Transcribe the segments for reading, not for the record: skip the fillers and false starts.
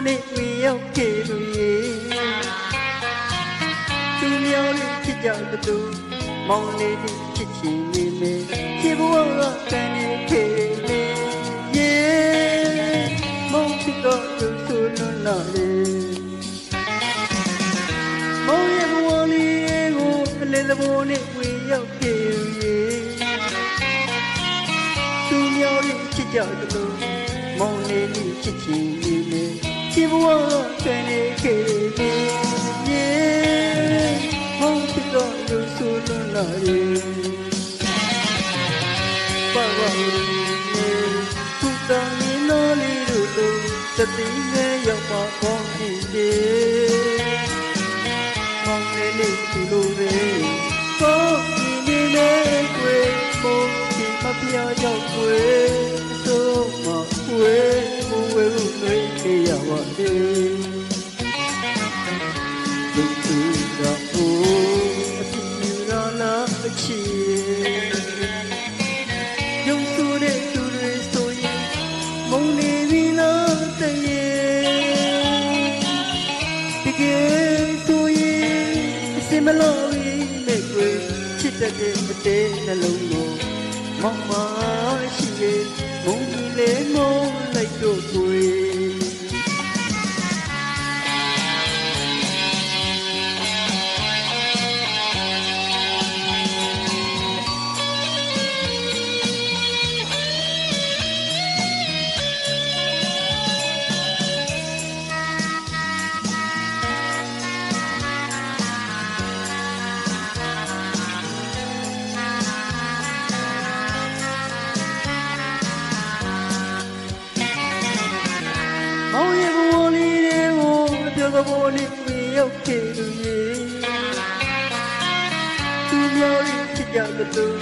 နဲ့ဝင်ရောက်ခဲ့လို့ရေသူများလေးချစ်ကြတဲ့မောင်လေးချစ်ချင်နေမယ်ချစ်ဘဝကတန်နေခဲ့လေရေမောင်ချစ်တော့သူဆိုလွန်လာလေမောင်ရဲ့ဘဝလေးကိုအလင်းသဘောနဲ့ဝင်ရောက်ခဲ့ရေသူများလေးချစ်ကြတဲ့မောင်လေးချစ်ချင်နေမယ်ချစ်ဘဝကတန်နေခဲ့လေရေမောင်ချစ်တော့သူဆိုလွန်လာလေပါဝါသူတောင်းနေလို့လေးတို့သတိနဲ့ရောက်ပါပေါင်းနေတယ်မောင်လေးသူလိုပဲကိုဒီနေနဲ့ကွယ်မို့ဒီမပြရောက်ကွယ်ဆိုမှကွယ်မဝဲလို့တွေးနေရပါတယ်လူသူတော်ကိုအပြည့်ရလာအချီယုံသူတဲ့သူတွေဆိုရင်မုန်းနေပြီလားတရေတကယ်ဆိုရင်အစင်မလို့နဲ့ကွယ်ချစ်တဲ့အတဲ့နှလုံးကိုမောင်မရှိရဲ့မုန်းကြီးလေမုန်းလိုက်တော့ကွယ်မောင်ရဲ့ဘဝလေးတွေကိုအပြောကဘောလေးဝင်ရောက်ခဲ့လို့ရေသူများလေးချစ်ကြတဲ့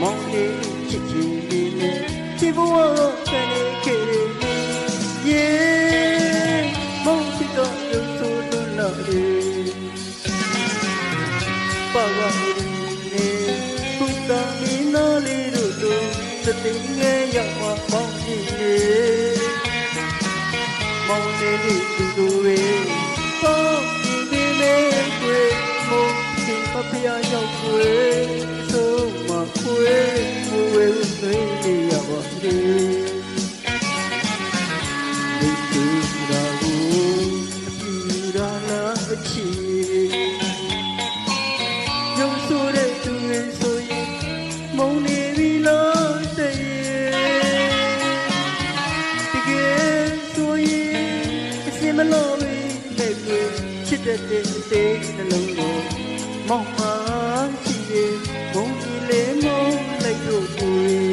မောင်လေးချစ်ချင်နေနဲ့ချစ်ဘဝကလည်းခဲ့လေရေမောင်ချစ်တော့ရုပ်ဆိုးလို့လာလေပါဝါလေးသူတောင်းနေလို့လေးတို့သတိငယ်ရောက်မှပေါင်းနေမောင်လေးသူတို့ရဲ့ပေါင်းဒီလေးကွယ်မို့ဒီမပြရောက်ကွယ်ဆိုမှကွယ်မဝဲသွေးနေရပါတယ်လူသူတော်ကိုအပြူရလာအချီယုံဆိုတဲ့သူတွေဆိုရင်မုန်းနေပြီလားတရေတကယ်ဆိုရင်မလို့နဲ့ကိုချစ်တဲ့တဲ့နှလုံးကိုမောင်မရှိရဲ့ဘုံကြီးလေးမုန်းလိုက်လို့ကို